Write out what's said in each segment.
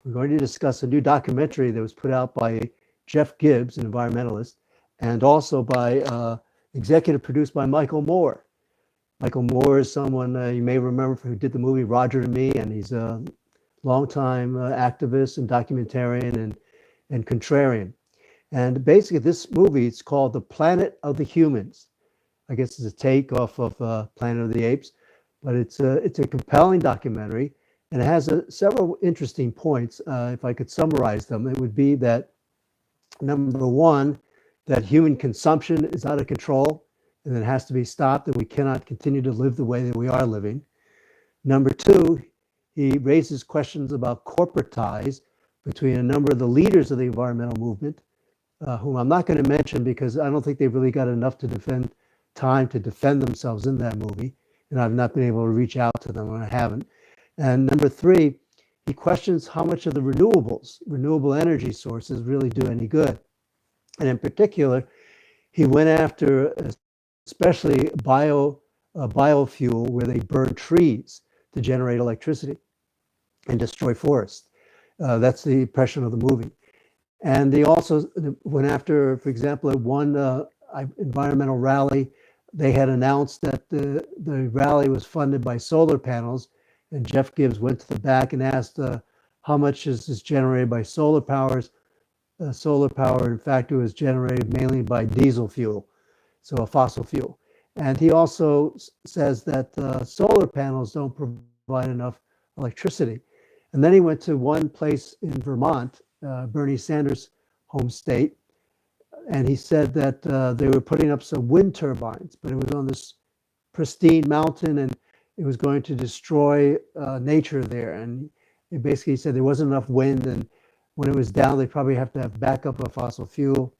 We're going to discuss a new documentary that was put out by Jeff Gibbs, an environmentalist, and also by executive produced by Michael Moore. Michael Moore is someone you may remember who did the movie Roger and Me, and he's a longtime activist and documentarian and contrarian. And basically, this movie, it's called The Planet of the Humans. I guess it's a take off of Planet of the Apes, but it's a compelling documentary, and it has several interesting points. If I could summarize them, it would be that number one, that human consumption is out of control and it has to be stopped, and we cannot continue to live the way that we are living. Number two, he raises questions about corporate ties between a number of the leaders of the environmental movement, whom I'm not going to mention because I don't think they've really got enough time to defend themselves in that movie, and I've not been able to reach out to them, and I haven't. And number three, he questions how much of the renewable energy sources really do any good. And in particular, he went after especially biofuel where they burn trees to generate electricity and destroy forests. That's the impression of the movie. And they also went after, for example, at one environmental rally, they had announced that the rally was funded by solar panels, and Jeff Gibbs went to the back and asked how much is this generated by solar power. In fact, it was generated mainly by diesel fuel, so a fossil fuel. And he also says that solar panels don't provide enough electricity. And then he went to one place in Vermont, Bernie Sanders' home state, and he said that they were putting up some wind turbines, but it was on this pristine mountain and it was going to destroy nature there. And he basically said there wasn't enough wind, and when it was down, they probably have to have backup of fossil fuel.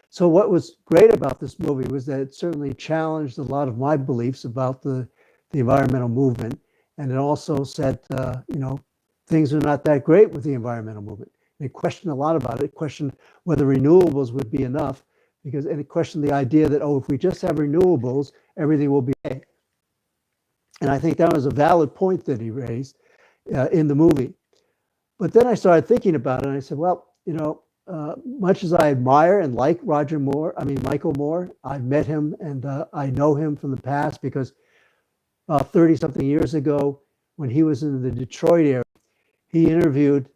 So what was great about this movie was that it certainly challenged a lot of my beliefs about the environmental movement. And it also said, things are not that great with the environmental movement. And it questioned a lot about it. It questioned whether renewables would be enough, and it questioned the idea that, if we just have renewables, everything will be okay. And I think that was a valid point that he raised in the movie. But then I started thinking about it, and I said, much as I admire and like Michael Moore, I've met him and I know him from the past because 30-something years ago, when he was in the Detroit area, he interviewed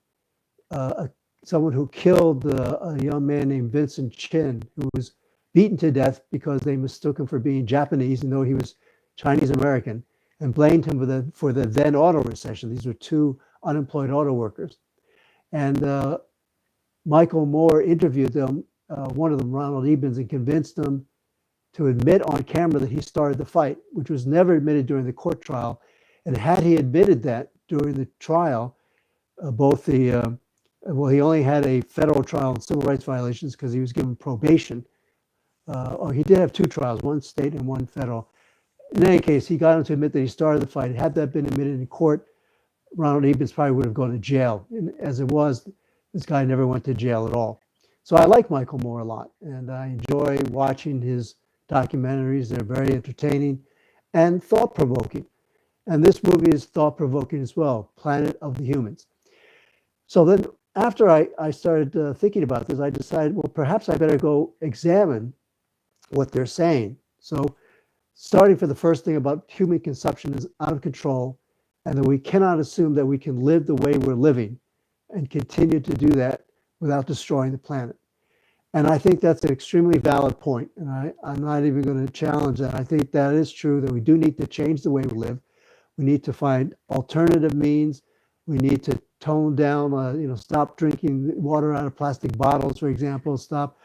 someone who killed a young man named Vincent Chin, who was beaten to death because they mistook him for being Japanese, even though he was Chinese American, and blamed him for the then auto recession. These were two unemployed auto workers. And Michael Moore interviewed them, one of them, Ronald Ebens, and convinced them to admit on camera that he started the fight, which was never admitted during the court trial. And had he admitted that during the trial, he only had a federal trial on civil rights violations because he was given probation. Or he did have two trials, one state and one federal. In any case, he got him to admit that he started the fight. Had that been admitted in court, Ronald Ebens probably would have gone to jail. And as it was, this guy never went to jail at all. So I like Michael Moore a lot, and I enjoy watching his documentaries. They're very entertaining and thought-provoking. And this movie is thought-provoking as well, Planet of the Humans. So then after I started thinking about this, I decided, well, perhaps I better go examine what they're saying. So starting for the first thing about human consumption is out of control, and that we cannot assume that we can live the way we're living and continue to do that without destroying the planet. And I think that's an extremely valid point, and I'm not even going to challenge that. I think that is true, that we do need to change the way we live. We need to find alternative means. We need to tone down, stop drinking water out of plastic bottles, for example, stop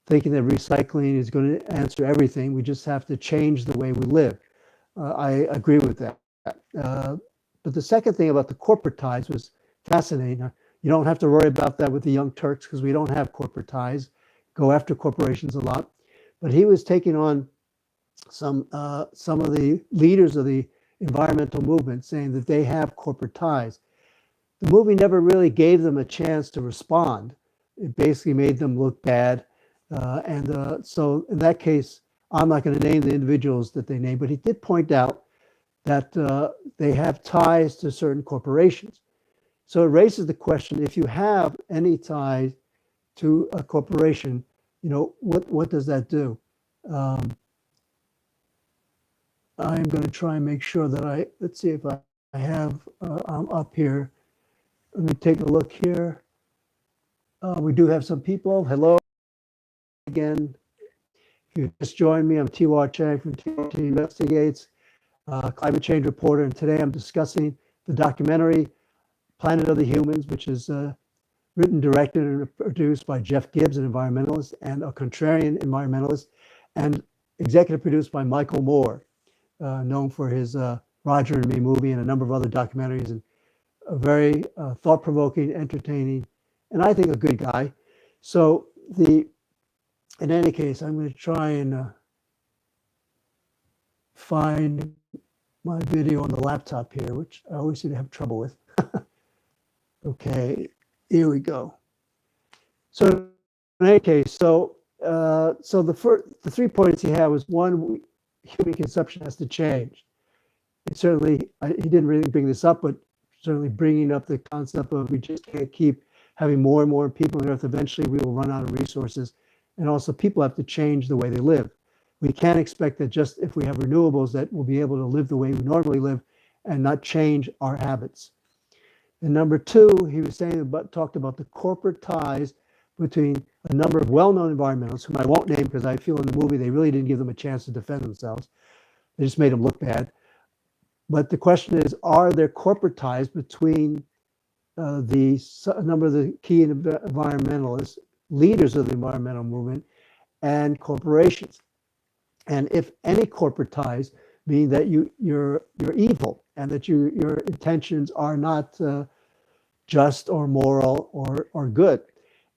thinking that recycling is going to answer everything. We just have to change the way we live. I agree with that. But the second thing about the corporate ties was fascinating. You don't have to worry about that with the Young Turks because we don't have corporate ties, go after corporations a lot. But he was taking on some of the leaders of the environmental movement, saying that they have corporate ties. The movie never really gave them a chance to respond. It basically made them look bad. So in that case, I'm not going to name the individuals that they named, but he did point out that they have ties to certain corporations. So it raises the question, if you have any ties to a corporation, what does that do? I'm going to try and make sure that let's see if I have, I'm up here. Let me take a look here. We do have some people. Hello again. If you just joined me, I'm TYTI from TYTI Investigates, climate change reporter, and today I'm discussing the documentary Planet of the Humans, which is written, directed, and produced by Jeff Gibbs, an environmentalist, and a contrarian environmentalist, and executive produced by Michael Moore, known for his Roger and Me movie and a number of other documentaries, and a very thought-provoking, entertaining, and I think a good guy. So in any case, I'm going to try and find my video on the laptop here, which I always seem to have trouble with. Okay, here we go. So in any case, so the 3 points he had was, one, human consumption has to change. It certainly, he didn't really bring this up, but certainly bringing up the concept of we just can't keep having more and more people on Earth. Eventually, we will run out of resources. And also, people have to change the way they live. We can't expect that just if we have renewables that we'll be able to live the way we normally live and not change our habits. And number two, he was talked about the corporate ties between a number of well-known environmentalists, whom I won't name because I feel in the movie they really didn't give them a chance to defend themselves. They just made them look bad. But the question is, are there corporate ties between a number of the key environmentalists, leaders of the environmental movement, and corporations? And if any corporate ties, mean that you're evil and that your intentions are not just or moral or good.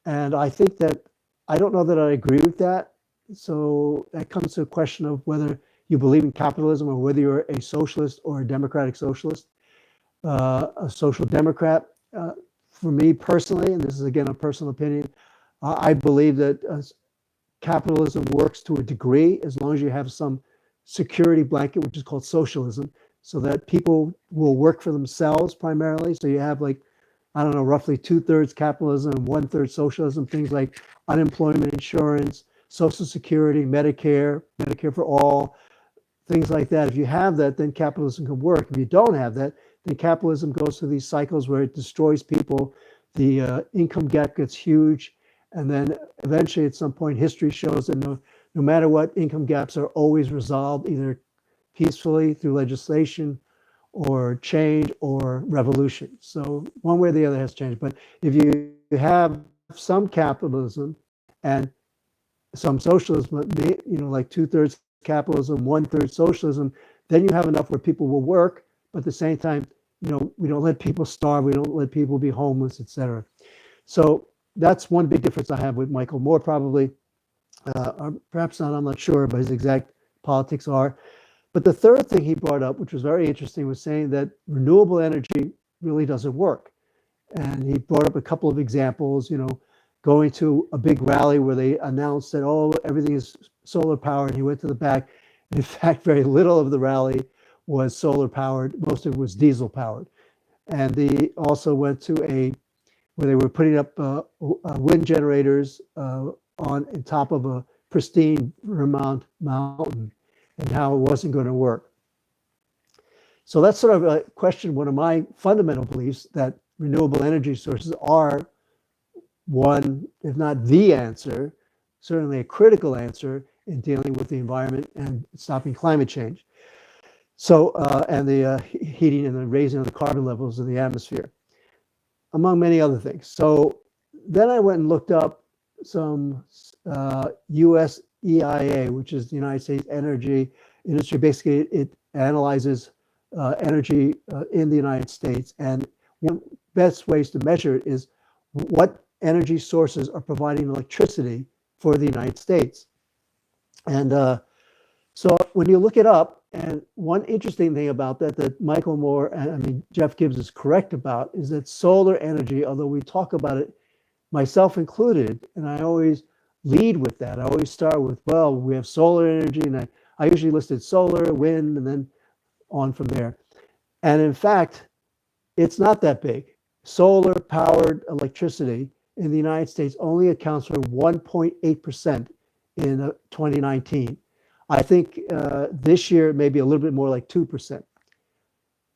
And I think that I don't know that I agree with that. So that comes to a question of whether you believe in capitalism or whether you're a socialist or a democratic socialist, a social democrat. For me personally, and this is again a personal opinion, I believe that capitalism works to a degree as long as you have some security blanket, which is called socialism, so that people will work for themselves primarily. So you have, like, I don't know, roughly 2/3 capitalism and 1/3 socialism, things like unemployment insurance, Social Security, Medicare for all, things like that. If you have that, then capitalism can work. If you don't have that, then capitalism goes through these cycles where it destroys people. The income gap gets huge. And then eventually at some point, history shows that no matter what, income gaps are always resolved either peacefully through legislation or change or revolution. So one way or the other has changed. But if you have some capitalism and some socialism, like 2/3 capitalism, 1/3 socialism, then you have enough where people will work, but at the same time, we don't let people starve, we don't let people be homeless, etc. So that's one big difference I have with Michael Moore, probably. Or perhaps not, I'm not sure, but his exact politics are. But the third thing he brought up, which was very interesting, was saying that renewable energy really doesn't work. And he brought up a couple of examples, going to a big rally where they announced that, everything is solar powered. He went to the back. And in fact, very little of the rally was solar powered. Most of it was diesel powered. And they also went to where they were putting up wind generators on top of a pristine Vermont mountain, and how it wasn't going to work. So that's sort of a question, one of my fundamental beliefs, that renewable energy sources are one, if not the answer, certainly a critical answer in dealing with the environment and stopping climate change. So, and the heating and the raising of the carbon levels in the atmosphere, among many other things. So then I went and looked up some US EIA, which is the United States Energy Industry. Basically, it analyzes energy in the United States. And one best ways to measure it is what energy sources are providing electricity for the United States. And so when you look it up, and one interesting thing about that Michael Moore, Jeff Gibbs is correct about, is that solar energy, although we talk about it, myself included, and I always lead with that. I always start with, well, we have solar energy, and I usually listed solar, wind, and then on from there. And in fact, it's not that big. Solar powered electricity in the United States only accounts for 1.8% in 2019. I think this year it may be a little bit more like 2%.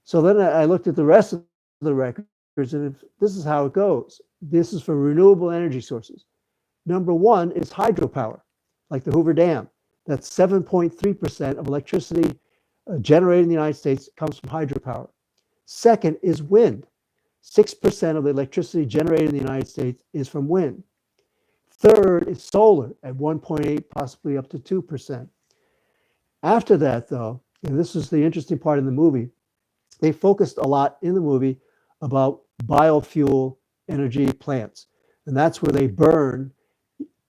So then I looked at the rest of the records, and this is how it goes. This is for renewable energy sources. Number one is hydropower, like the Hoover Dam. That's 7.3% of electricity generated in the United States comes from hydropower. Second is wind. 6% of the electricity generated in the United States is from wind. Third is solar at 1.8, possibly up to 2%. After that, though, and this is the interesting part in the movie, they focused a lot in the movie about biofuel energy plants. And that's where they burn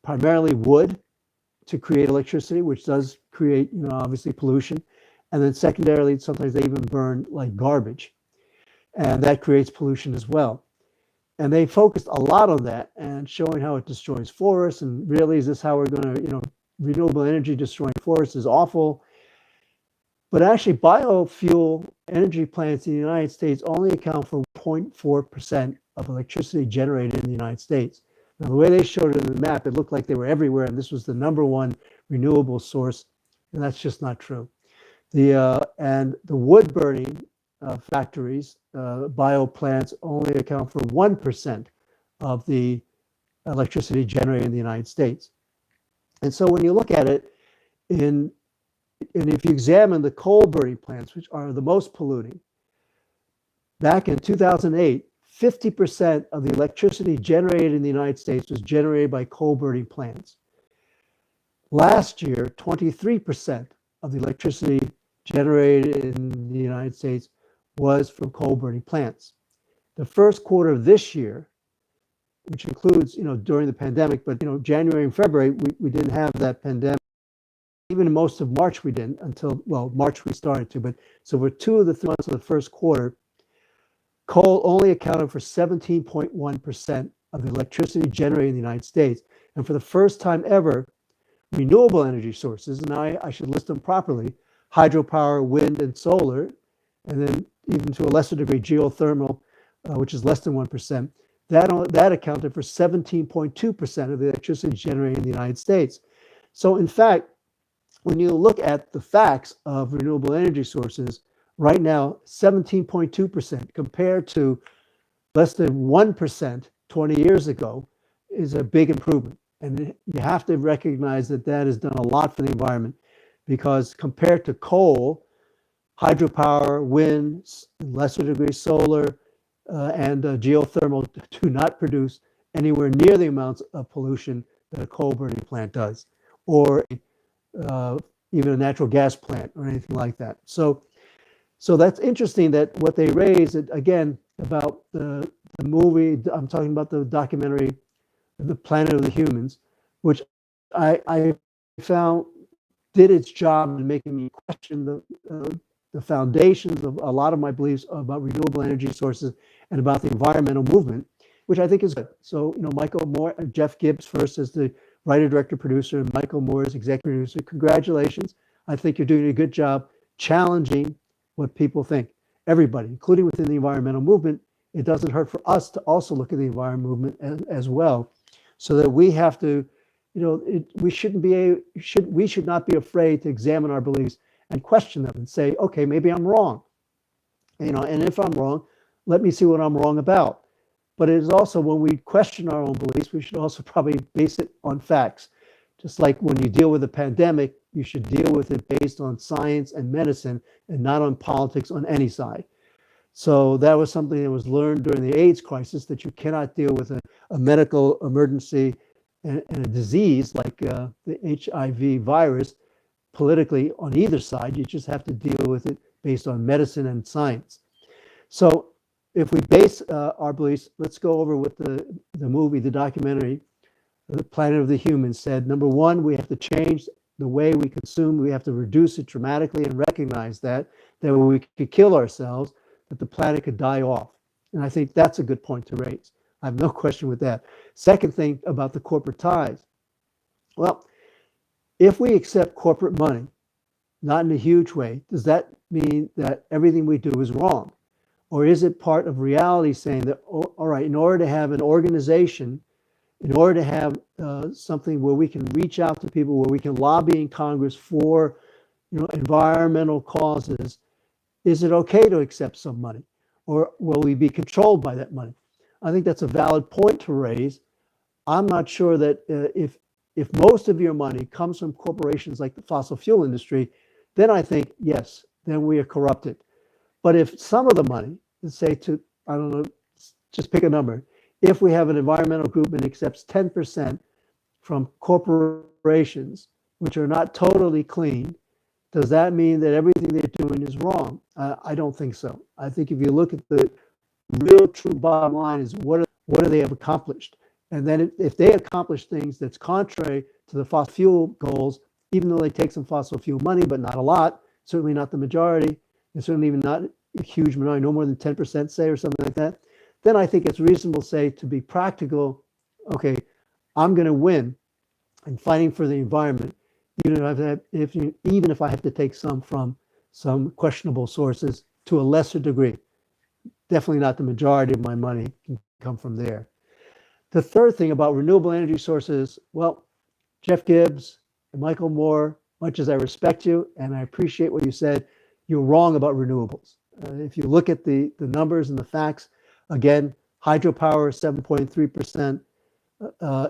primarily wood to create electricity, which does create, obviously pollution. And then secondarily, sometimes they even burn like garbage. And that creates pollution as well. And they focused a lot on that and showing how it destroys forests. And really, is this how we're going to, renewable energy destroying forests is awful. But actually, biofuel energy plants in the United States only account for 0.4% of electricity generated in the United States. Now, the way they showed it in the map, it looked like they were everywhere, and this was the number one renewable source, and that's just not true. And the wood burning factories, bio plants, only account for 1% of the electricity generated in the United States. And so when you look at it, and if you examine the coal burning plants, which are the most polluting, back in 2008, 50% of the electricity generated in the United States was generated by coal burning plants. Last year, 23% of the electricity generated in the United States was from coal burning plants. The first quarter of this year, which includes, during the pandemic, but, January and February, we didn't have that pandemic. Even in most of March, we didn't until, March we started to. But so for 2 of the 3 months of the first quarter, coal only accounted for 17.1% of the electricity generated in the United States. And for the first time ever, renewable energy sources, and I should list them properly, hydropower, wind, and solar, and then even to a lesser degree, geothermal, which is less than 1%, that accounted for 17.2% of the electricity generated in the United States. So in fact, when you look at the facts of renewable energy sources, right now, 17.2% compared to less than 1% 20 years ago is a big improvement. And you have to recognize that that has done a lot for the environment, because compared to coal, hydropower, wind, lesser degree solar, and geothermal do not produce anywhere near the amounts of pollution that a coal burning plant does, or even a natural gas plant or anything like that. So that's interesting that what they raised, again, about the movie, I'm talking about the documentary, The Planet of the Humans, which I found did its job in making me question the foundations of a lot of my beliefs about renewable energy sources and about the environmental movement, which I think is good. So, Michael Moore, Jeff Gibbs first as the writer, director, producer, and Michael Moore as executive producer. Congratulations. I think you're doing a good job challenging what people think. Everybody, including within the environmental movement, it doesn't hurt for us to also look at the environmental movement as well, so that we have to, we should not be afraid to examine our beliefs and question them and say, okay, maybe I'm wrong. And if I'm wrong, let me see what I'm wrong about. But it is also, when we question our own beliefs, we should also probably base it on facts. Just like when you deal with a pandemic, you should deal with it based on science and medicine and not on politics on any side. So that was something that was learned during the AIDS crisis, that you cannot deal with a medical emergency and a disease like the HIV virus politically on either side. You just have to deal with it based on medicine and science. So if we base our beliefs, let's go over what the movie, the documentary, The Planet of the Humans said. Number one, we have to change the way we consume. We have to reduce it dramatically and recognize that we could kill ourselves, that the planet could die off. And I think that's a good point to raise. I have no question with that. Second thing about the corporate ties. Well, if we accept corporate money, not in a huge way, does that mean that everything we do is wrong? Or is it part of reality saying that, oh, all right, in order to have an organization, in order to have something where we can reach out to people, where we can lobby in Congress for, environmental causes, is it okay to accept some money? Or will we be controlled by that money? I think that's a valid point to raise. I'm not sure that if most of your money comes from corporations like the fossil fuel industry, then I think, yes, then we are corrupted. But if some of the money, let's say I don't know, just pick a number. If we have an environmental group and accepts 10% from corporations, which are not totally clean, does that mean that everything they're doing is wrong? I don't think so. I think if you look at the real true bottom line is what do they have accomplished? And then if they accomplish things that's contrary to the fossil fuel goals, even though they take some fossil fuel money, but not a lot, certainly not the majority, and certainly even not a huge minority, no more than 10%, say, or something like that, then I think it's reasonable, say, to be practical, okay, I'm going to win in fighting for the environment, even if I have to take some from some questionable sources to a lesser degree. Definitely not the majority of my money can come from there. The third thing about renewable energy sources, well, Jeff Gibbs and Michael Moore, much as I respect you and I appreciate what you said, you're wrong about renewables. If you look at the numbers and the facts, again, hydropower is 7.3%.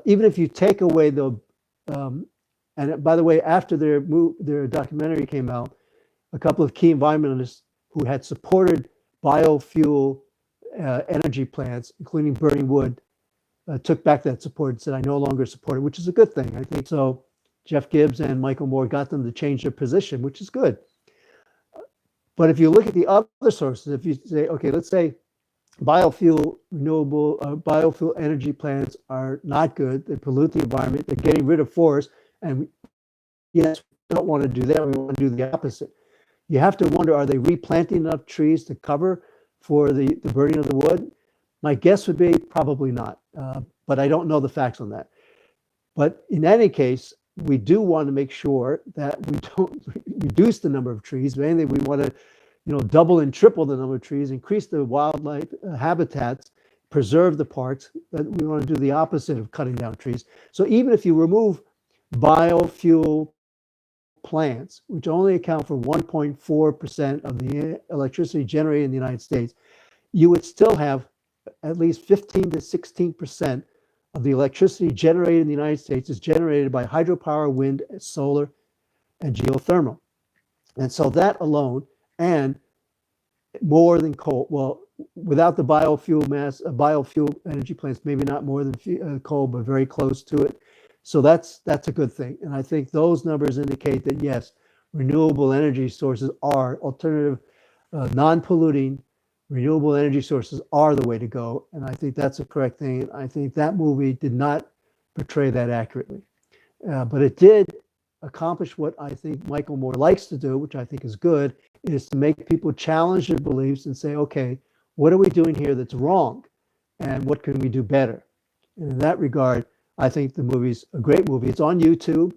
Even if you take away and by the way, after their documentary came out, a couple of key environmentalists who had supported biofuel energy plants, including burning wood, took back that support and said, I no longer support it, which is a good thing. I think so. Jeff Gibbs and Michael Moore got them to change their position, which is good. But if you look at the other sources, if you say, okay, let's say biofuel energy plants are not good, they pollute the environment, they're getting rid of forests, and yes, we don't want to do that, we want to do the opposite. You have to wonder, are they replanting enough trees to cover for the burning of the wood? My guess would be probably not, but I don't know the facts on that. But in any case, we do want to make sure that we don't reduce the number of trees. Mainly, we want to, double and triple the number of trees, increase the wildlife habitats, preserve the parks. But we want to do the opposite of cutting down trees. So even if you remove biofuel plants, which only account for 1.4% of the electricity generated in the United States, you would still have at least 15 to 16% of the electricity generated in the United States is generated by hydropower, wind, solar, and geothermal. And so that alone, and more than coal, well, without the biofuel energy plants, maybe not more than coal, but very close to it. So that's a good thing. And I think those numbers indicate that, yes, renewable energy sources are alternative, non-polluting, renewable energy sources are the way to go. And I think that's a correct thing. I think that movie did not portray that accurately. But it did accomplish what I think Michael Moore likes to do, which I think is good, is to make people challenge their beliefs and say, okay, what are we doing here that's wrong? And what can we do better? And in that regard, I think the movie's a great movie. It's on YouTube.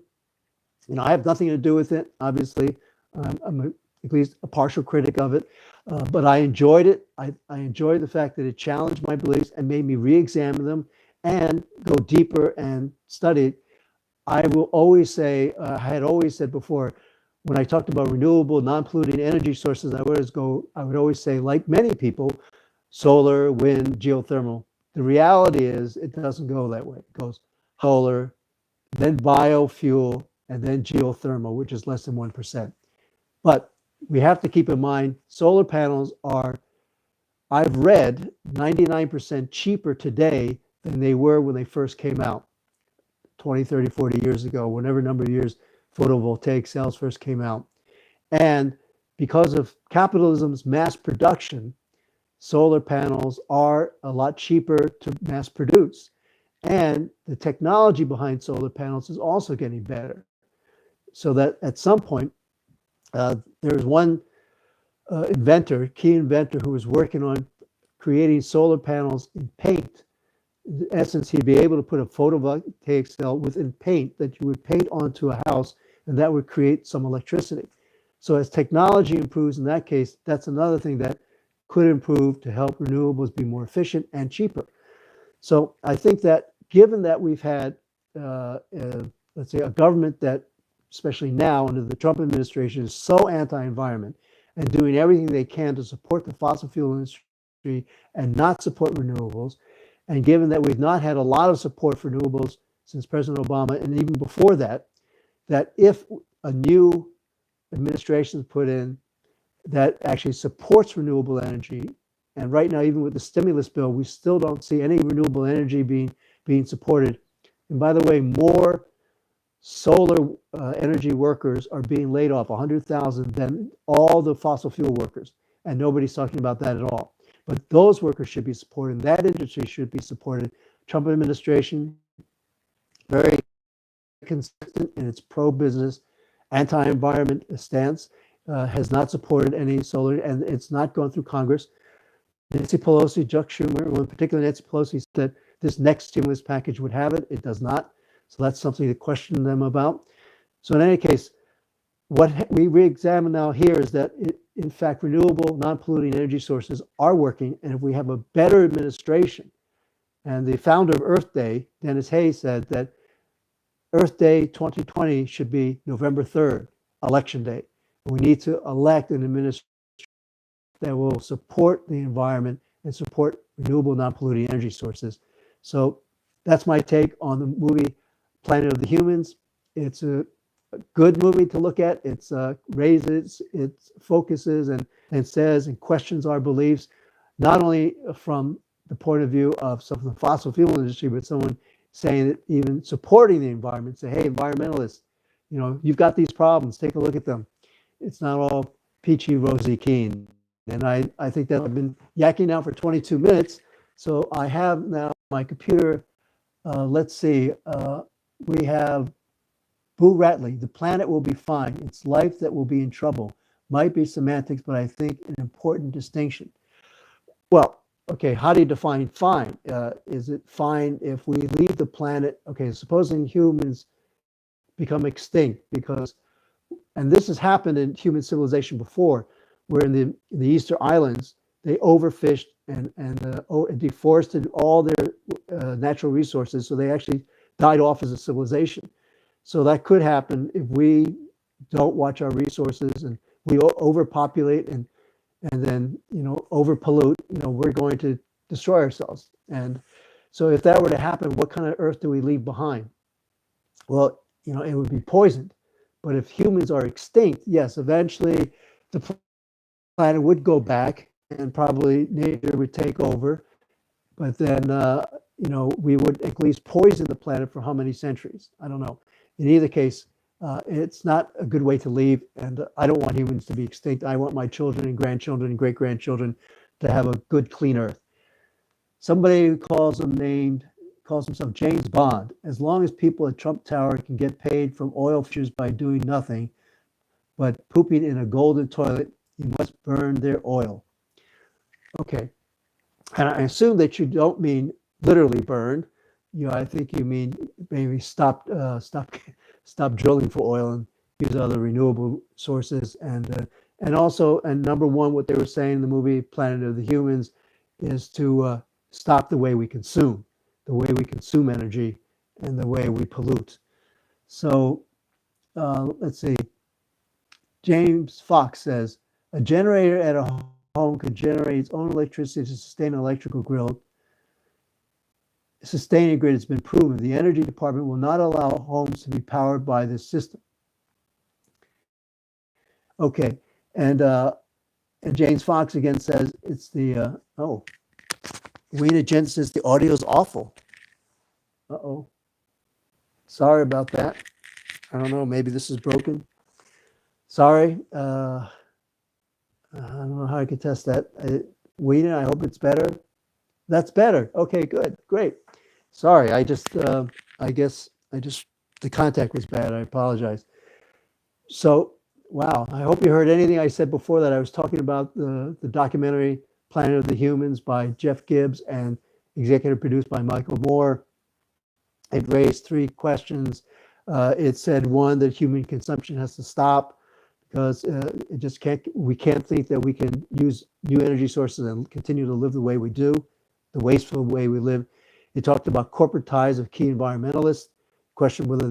I have nothing to do with it, obviously. I'm at least a partial critic of it. But I enjoyed it. I enjoyed the fact that it challenged my beliefs and made me re-examine them and go deeper and study it. I will always say, I had always said before, when I talked about renewable, non-polluting energy sources, I would always say, like many people, solar, wind, geothermal. The reality is it doesn't go that way. It goes solar, then biofuel, and then geothermal, which is less than 1%. But we have to keep in mind, solar panels are, I've read, 99% cheaper today than they were when they first came out 20, 30, 40 years ago, whenever number of years photovoltaic cells first came out. And because of capitalism's mass production, solar panels are a lot cheaper to mass produce. And the technology behind solar panels is also getting better. So that at some point, there's one key inventor, who was working on creating solar panels in paint. In essence, he'd be able to put a photovoltaic cell within paint that you would paint onto a house, and that would create some electricity. So as technology improves in that case, that's another thing that could improve to help renewables be more efficient and cheaper. So I think that given that we've had, let's say, a government that, especially now under the Trump administration, is so anti-environment and doing everything they can to support the fossil fuel industry and not support renewables, and given that we've not had a lot of support for renewables since President Obama, and even before that, that if a new administration is put in that actually supports renewable energy, and right now, even with the stimulus bill, we still don't see any renewable energy being supported. And by the way, more solar energy workers are being laid off, 100,000, than all the fossil fuel workers. And nobody's talking about that at all. But those workers should be supported. That industry should be supported. Trump administration, very consistent in its pro-business, anti-environment stance, has not supported any solar, and it's not gone through Congress. Nancy Pelosi, Chuck Schumer, well, in particular Nancy Pelosi, said this next stimulus package would have it. It does not. So that's something to question them about. So in any case, what we re-examine now here is that, in fact, renewable, non-polluting energy sources are working. And if we have a better administration, and the founder of Earth Day, Dennis Hayes, said that Earth Day 2020 should be November 3rd, Election Day. We need to elect an administration that will support the environment and support renewable, non-polluting energy sources. So that's my take on the movie Planet of the Humans. It's a good movie to look at. It raises, it focuses and says and questions our beliefs, not only from the point of view of some of the fossil fuel industry, but someone saying that even supporting the environment, say, hey, environmentalists, you know, you've got these problems, take a look at them. It's not all peachy, rosy, keen. And I think that I've been yakking now for 22 minutes. So I have now my computer. Let's see. We have Boo Ratley. The planet will be fine. It's life that will be in trouble. Might be semantics, but I think an important distinction. Well, okay, how do you define fine? Is it fine if we leave the planet? Okay, supposing humans become extinct because, and this has happened in human civilization before, where in the Easter Islands, they overfished and deforested all their natural resources. So they actually died off as a civilization. So that could happen if we don't watch our resources and we overpopulate and then, you know, overpollute, you know, we're going to destroy ourselves. And so if that were to happen, what kind of Earth do we leave behind? Well, you know, it would be poisoned. But if humans are extinct, yes, eventually the planet would go back and probably nature would take over. But then, you know, we would at least poison the planet for how many centuries? I don't know. In either case, it's not a good way to leave. And I don't want humans to be extinct. I want my children and grandchildren and great-grandchildren to have a good, clean Earth. Somebody who calls himself James Bond. As long as people at Trump Tower can get paid from oil futures by doing nothing but pooping in a golden toilet, you must burn their oil. Okay. And I assume that you don't mean literally burned. You know, I think you mean maybe stop drilling for oil and use other renewable sources. And also, and number one, what they were saying in the movie Planet of the Humans is to stop the way we consume energy and the way we pollute. So let's see. James Fox says, a generator at a home could generate its own electricity to sustain an electrical grid. Sustaining grid has been proven. The energy department will not allow homes to be powered by this system. Okay, and James Fox again says it's the Weena Jen says the audio is awful. Sorry about that. I don't know. Maybe this is broken. Sorry. I don't know how I could test that. Weena, I hope it's better. That's better. Okay, good, great. Sorry, I guess the contact was bad. I apologize. So, wow, I hope you heard anything I said before that. I was talking about the documentary Planet of the Humans by Jeff Gibbs and executive produced by Michael Moore. It raised three questions. It said, one, that human consumption has to stop because we can't think that we can use new energy sources and continue to live the way we do, the wasteful way we live. It talked about corporate ties of key environmentalists, question whether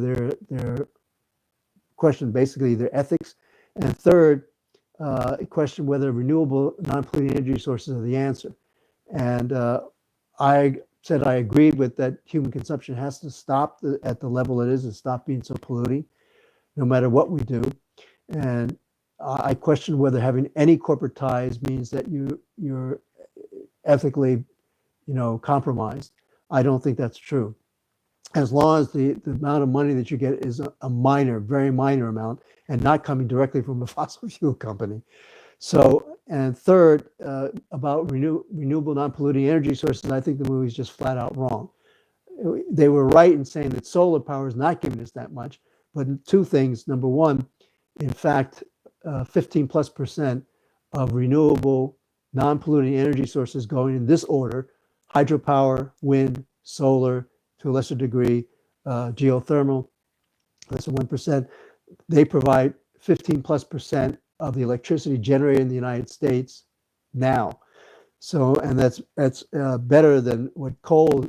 they're question basically their ethics, and third, question whether renewable non-polluting energy sources are the answer. And I said I agreed with that. Human consumption has to stop at the level it is and stop being so polluting, no matter what we do. And I question whether having any corporate ties means that you're ethically, compromised. I don't think that's true. As long as the amount of money that you get is a minor, very minor amount, and not coming directly from a fossil fuel company. So, and third, about renewable non-polluting energy sources, I think the movie's just flat out wrong. They were right in saying that solar power is not giving us that much, but two things. Number one, in fact, 15+% of renewable non-polluting energy sources going in this order: hydropower, wind, solar, to a lesser degree, geothermal, less than 1%. They provide 15+% of the electricity generated in the United States now. So, and that's better than what coal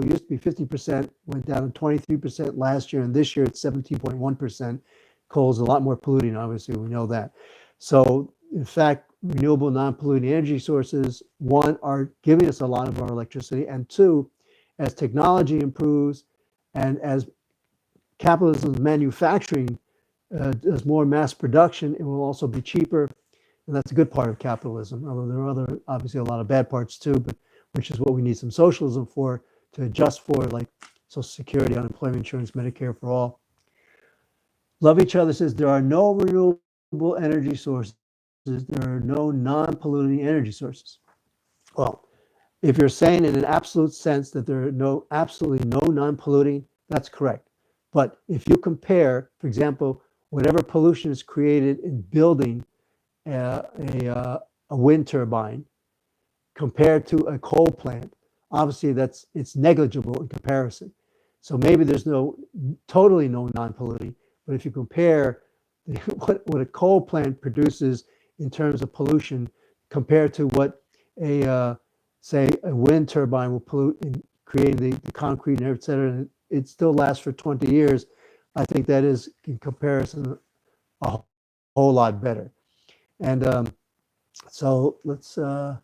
used to be 50%, went down to 23% last year, and this year it's 17.1%. Coal is a lot more polluting, obviously, we know that. So, in fact, renewable non-polluting energy sources, one, are giving us a lot of our electricity, and two, as technology improves and as capitalism's manufacturing does more mass production, it will also be cheaper. And that's a good part of capitalism, although there are obviously a lot of bad parts too, but which is what we need some socialism for, to adjust for, like Social Security, unemployment insurance, Medicare for all. Love Each Other says there are no renewable energy sources. There are no non-polluting energy sources. Well, if you're saying in an absolute sense that there are absolutely no non-polluting, that's correct. But if you compare, for example, whatever pollution is created in building a wind turbine compared to a coal plant, obviously it's negligible in comparison. So maybe there's totally no non-polluting, but if you compare what a coal plant produces in terms of pollution compared to what say a wind turbine will pollute in creating the concrete and et cetera, and it still lasts for 20 years, I think that is, in comparison, a whole lot better. And so let's, and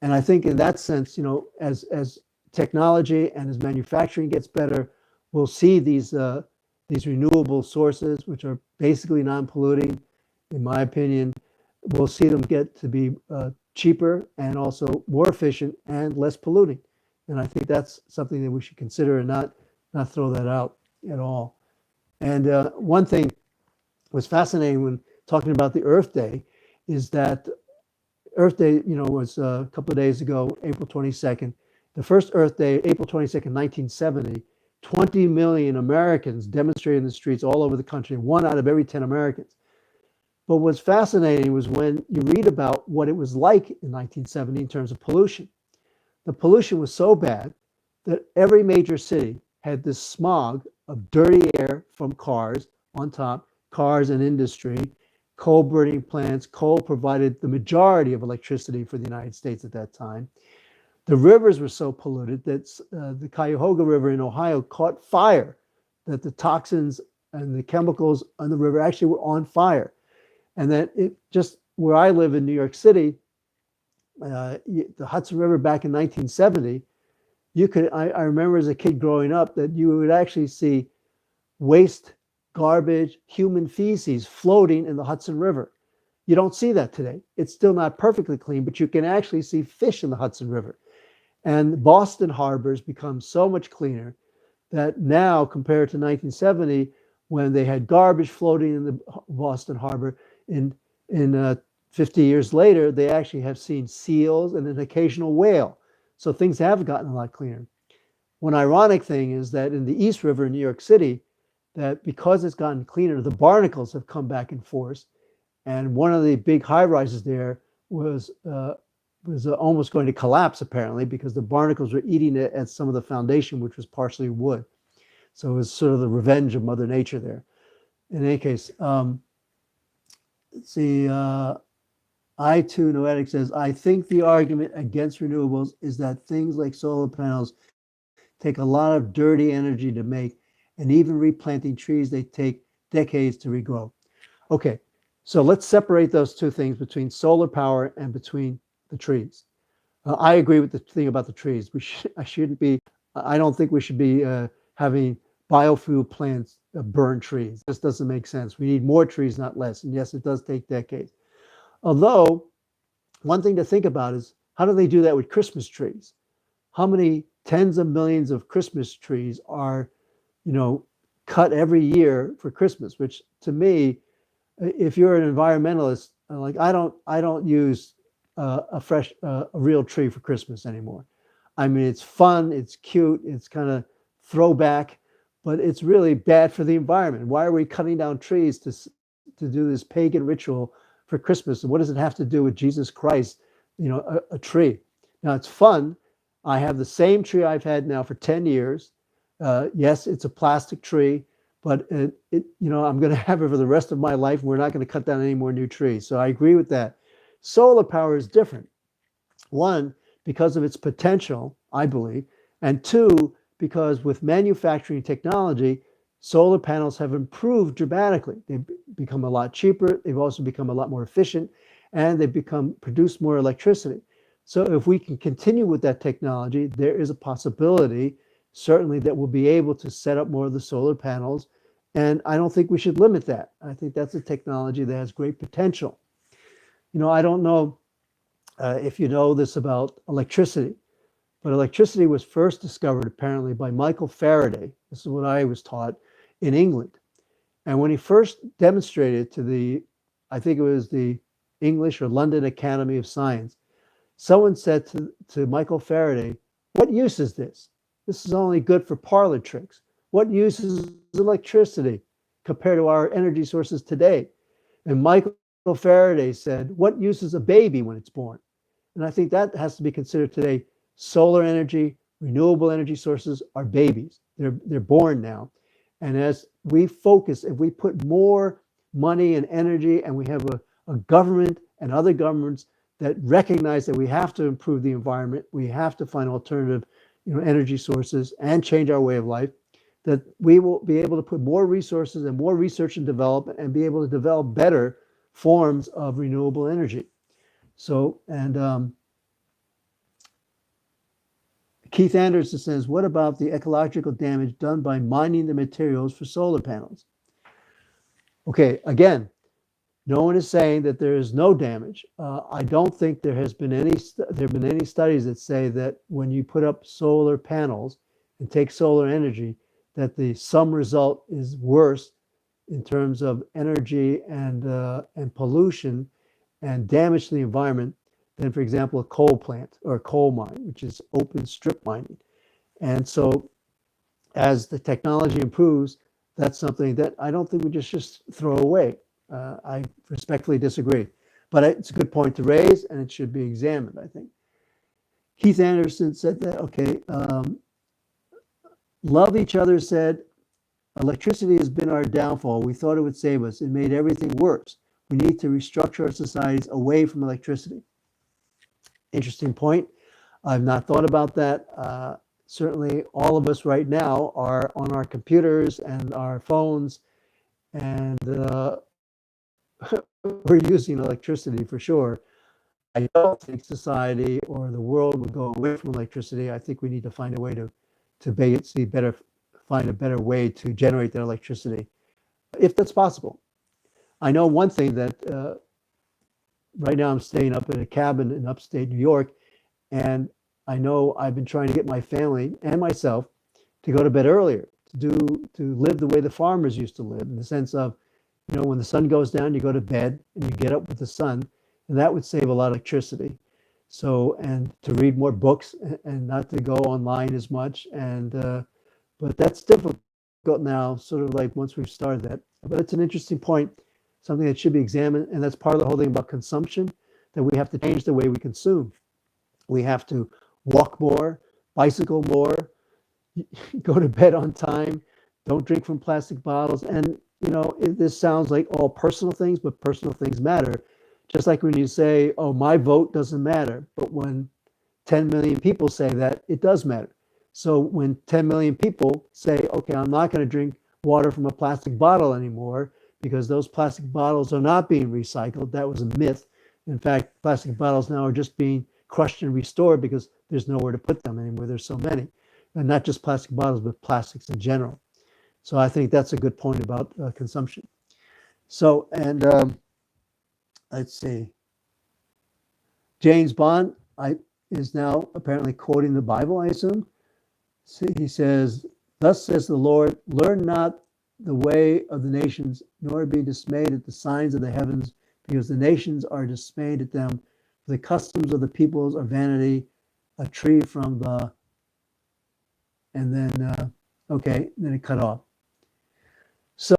I think in that sense, as technology and as manufacturing gets better, we'll see these renewable sources, which are basically non-polluting, in my opinion, we'll see them get to be cheaper and also more efficient and less polluting. And I think that's something that we should consider and not throw that out at all. And one thing was fascinating when talking about the Earth Day is that Earth Day, was a couple of days ago, April 22nd. The first Earth Day, April 22nd, 1970, 20 million Americans demonstrated in the streets all over the country, 1 out of every 10 Americans. But what's fascinating was when you read about what it was like in 1970 in terms of pollution. The pollution was so bad that every major city had this smog of dirty air from cars on top, cars and industry, coal burning plants. Coal provided the majority of electricity for the United States at that time. The rivers were so polluted that the Cuyahoga River in Ohio caught fire, that the toxins and the chemicals on the river actually were on fire. And that it just, where I live in New York City, the Hudson River back in 1970, I remember as a kid growing up that you would actually see waste, garbage, human feces floating in the Hudson River. You don't see that today. It's still not perfectly clean, but you can actually see fish in the Hudson River. And Boston harbor has become so much cleaner that now, compared to 1970, when they had garbage floating in the Boston harbor, in 50 years later, they actually have seen seals and an occasional whale. So things have gotten a lot cleaner. One ironic thing is that in the East River in New York City, that because it's gotten cleaner, the barnacles have come back in force. And one of the big high rises there was almost going to collapse, apparently, because the barnacles were eating it at some of the foundation, which was partially wood. So it was sort of the revenge of Mother Nature there. In any case, let's see, I too Noetic says, I think the argument against renewables is that things like solar panels take a lot of dirty energy to make, and even replanting trees, they take decades to regrow. Okay, so let's separate those two things between solar power and between the trees. I agree with the thing about the trees. I shouldn't be. I don't think we should be having biofuel plants burn trees. This doesn't make sense. We need more trees, not less. And yes, it does take decades. Although one thing to think about is how do they do that with Christmas trees? How many tens of millions of Christmas trees are, you know, cut every year for Christmas? Which to me, if you're an environmentalist, like I don't use a real tree for Christmas anymore. I mean, it's fun, it's cute, it's kind of throwback, but it's really bad for the environment. Why are we cutting down trees to do this pagan ritual for Christmas? And what does it have to do with Jesus Christ? You know, a tree. Now it's fun. I have the same tree I've had now for 10 years. Yes, it's a plastic tree, but I'm going to have it for the rest of my life. We're not going to cut down any more new trees. So I agree with that. Solar power is different. One, because of its potential, I believe, and two, because with manufacturing technology, solar panels have improved dramatically. They've become a lot cheaper. They've also become a lot more efficient, and they've produce more electricity. So if we can continue with that technology, there is a possibility, certainly, that we'll be able to set up more of the solar panels. And I don't think we should limit that. I think that's a technology that has great potential. I don't know if you know this about electricity, but electricity was first discovered apparently by Michael Faraday. This is what I was taught in England. And when he first demonstrated to I think it was the English or London Academy of Science, someone said to Michael Faraday, "What use is this? This is only good for parlor tricks. What use is electricity compared to our energy sources today?" And Michael Faraday said, "What use is a baby when it's born?" And I think that has to be considered today. Solar energy, renewable energy sources are babies. They're born now. And as we focus, if we put more money and energy, and we have a government and other governments that recognize that we have to improve the environment, we have to find alternative energy sources and change our way of life, that we will be able to put more resources and more research and development and be able to develop better forms of renewable energy. So, and Keith Anderson says, what about the ecological damage done by mining the materials for solar panels? Okay, again, no one is saying that there is no damage. I don't think there have been any studies that say that when you put up solar panels and take solar energy, that the sum result is worse in terms of energy and pollution and damage to the environment than, for example, a coal plant or a coal mine, which is open strip mining. And so as the technology improves, that's something that I don't think we just throw away. I respectfully disagree. But it's a good point to raise, and it should be examined, I think. Keith Anderson said that, okay. Love Each Other said, electricity has been our downfall. We thought it would save us. It made everything worse. We need to restructure our societies away from electricity. Interesting point. I've not thought about that. Certainly, all of us right now are on our computers and our phones, and we're using electricity for sure. I don't think society or the world would go away from electricity. I think we need to find a way to find a better way to generate that electricity, if that's possible. I know one thing that right now I'm staying up in a cabin in upstate New York, and I know I've been trying to get my family and myself to go to bed earlier, to live the way the farmers used to live, in the sense of, when the sun goes down, you go to bed and you get up with the sun, and that would save a lot of electricity. So, and to read more books and not to go online as much, but that's difficult now, sort of like once we've started that. But it's an interesting point, something that should be examined, and that's part of the whole thing about consumption, that we have to change the way we consume. We have to walk more, bicycle more, go to bed on time, don't drink from plastic bottles. And this sounds like all personal things, but personal things matter. Just like when you say, oh, my vote doesn't matter. But when 10 million people say that, it does matter. So when 10 million people say, okay, I'm not going to drink water from a plastic bottle anymore because those plastic bottles are not being recycled, that was a myth. In fact, plastic bottles now are just being crushed and restored because there's nowhere to put them anymore. There's so many. And not just plastic bottles, but plastics in general. So I think that's a good point about consumption. So, and let's see. James Bond is now apparently quoting the Bible, I assume. See, he says, thus says the Lord, learn not the way of the nations, nor be dismayed at the signs of the heavens, because the nations are dismayed at them. For the customs of the peoples are vanity, a tree from the, and then, then it cut off. So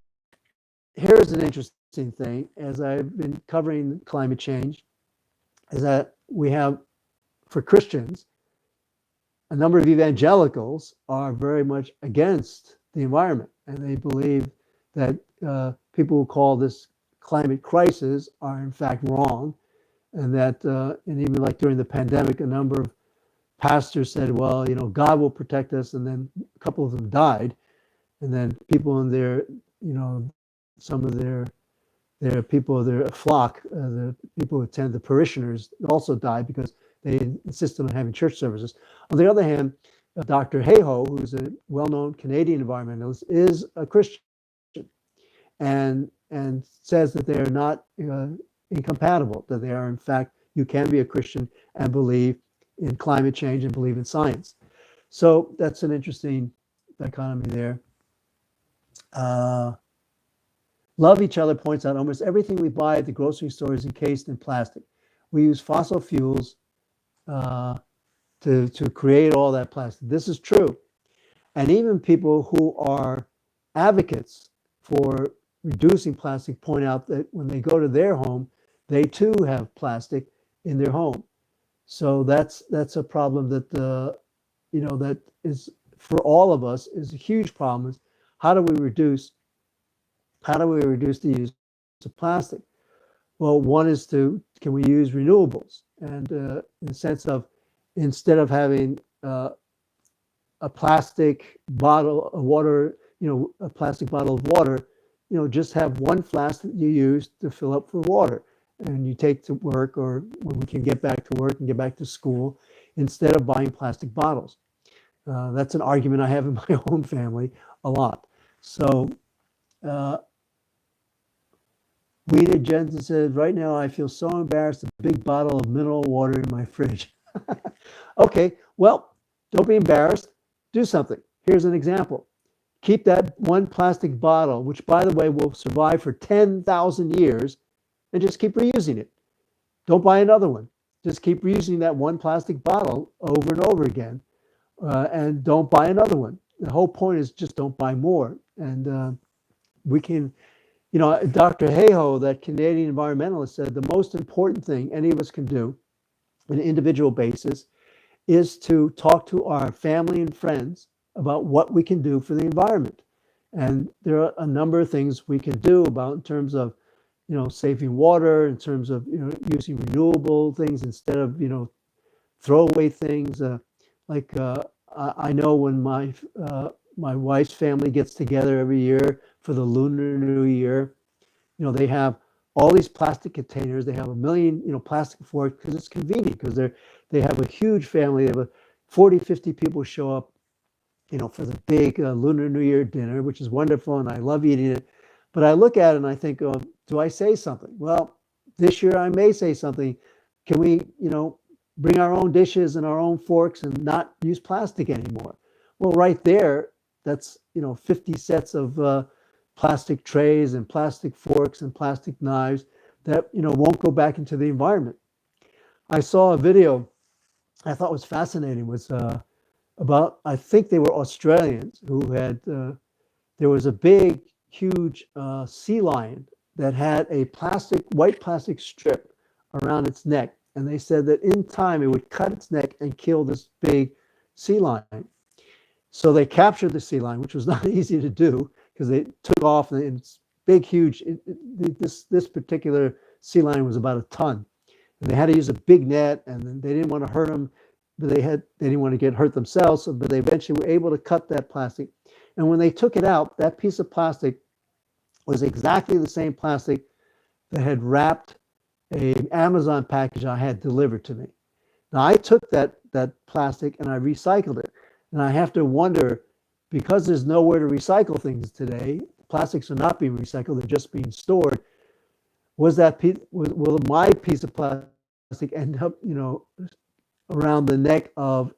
here's an interesting thing, as I've been covering climate change, is that we have, for Christians, a number of evangelicals are very much against the environment, and they believe that people who call this climate crisis are in fact wrong, and that, and even like during the pandemic, a number of pastors said, well, God will protect us, and then a couple of them died, and then people in their, some of their people, their flock, the people who attend, the parishioners, also died because they insisted on having church services. On the other hand, Dr. Hayhoe, who's a well-known Canadian environmentalist, is a Christian and says that they are not incompatible, that they are, in fact, you can be a Christian and believe in climate change and believe in science. So that's an interesting dichotomy there. Love Each Other points out almost everything we buy at the grocery store is encased in plastic. We use fossil fuels to create all that plastic. This is true. And even people who are advocates for reducing plastic point out that when they go to their home, they too have plastic in their home. So that's a problem that that is for all of us is a huge problem. Is how do we reduce the use of plastic? Well, one is can we use renewables? And in the sense of, instead of having a plastic bottle of water, a plastic bottle of water, just have one flask that you use to fill up for water, and you take to work, or when we can get back to work and get back to school, instead of buying plastic bottles. That's an argument I have in my own family a lot. So, Weeda Jensen says, right now I feel so embarrassed, a big bottle of mineral water in my fridge. Okay, well, don't be embarrassed. Do something. Here's an example. Keep that one plastic bottle, which, by the way, will survive for 10,000 years, and just keep reusing it. Don't buy another one. Just keep reusing that one plastic bottle over and over again, and don't buy another one. The whole point is just don't buy more. And we can, Dr. Hayhoe, that Canadian environmentalist, said the most important thing any of us can do on an individual basis is to talk to our family and friends about what we can do for the environment. And there are a number of things we can do about in terms of, saving water, in terms of, using renewable things instead of, throwaway things. I know when my wife's family gets together every year for the Lunar New Year, they have all these plastic containers. They have a million, plastic forks because it's convenient, because they have a huge family. They have 40, 50 people show up, for the big Lunar New Year dinner, which is wonderful, and I love eating it. But I look at it and I think, oh, do I say something? Well, this year I may say something. Can we, bring our own dishes and our own forks and not use plastic anymore? Well, right there, that's, 50 sets of plastic trays and plastic forks and plastic knives that, won't go back into the environment. I saw a video I thought was fascinating, was about, I think they were Australians who had, there was a big, huge sea lion that had a white plastic strip around its neck. And they said that in time it would cut its neck and kill this big sea lion. So they captured the sea lion, which was not easy to do because they took off and big, huge. This particular sea lion was about a ton, and they had to use a big net, and then they didn't want to hurt them, but they didn't want to get hurt themselves. So, but they eventually were able to cut that plastic, and when they took it out, that piece of plastic was exactly the same plastic that had wrapped an Amazon package I had delivered to me. Now I took that plastic and I recycled it, and I have to wonder, because there's nowhere to recycle things today, plastics are not being recycled; they're just being stored. Was that piece? Will my piece of plastic end up, around the neck of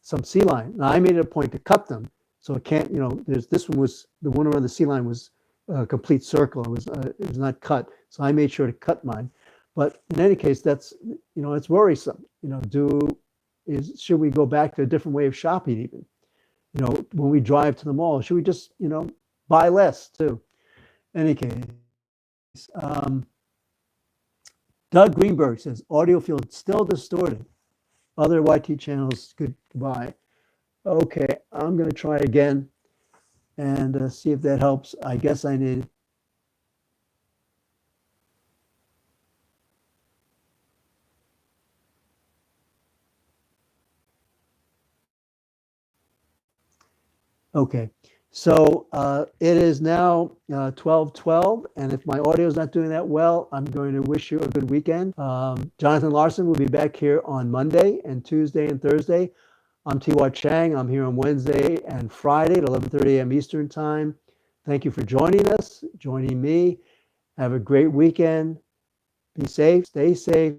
some sea lion? Now I made it a point to cut them, so it can't. There's this one was the one around the sea lion was a complete circle. It was not cut, so I made sure to cut mine. But in any case, that's it's worrisome. Should we go back to a different way of shopping even? When we drive to the mall, should we just buy less too? In any case, Doug Greenberg says audio feels still distorted. Other YT channels, goodbye. Okay, I'm going to try again and see if that helps. I guess I need. Okay, so it is now 12:12, and if my audio is not doing that well, I'm going to wish you a good weekend. Jonathan Larson will be back here on Monday and Tuesday and Thursday. I'm T.Y. Chang. I'm here on Wednesday and Friday at 11:30 a.m. Eastern Time. Thank you for joining us, joining me. Have a great weekend. Be safe, stay safe.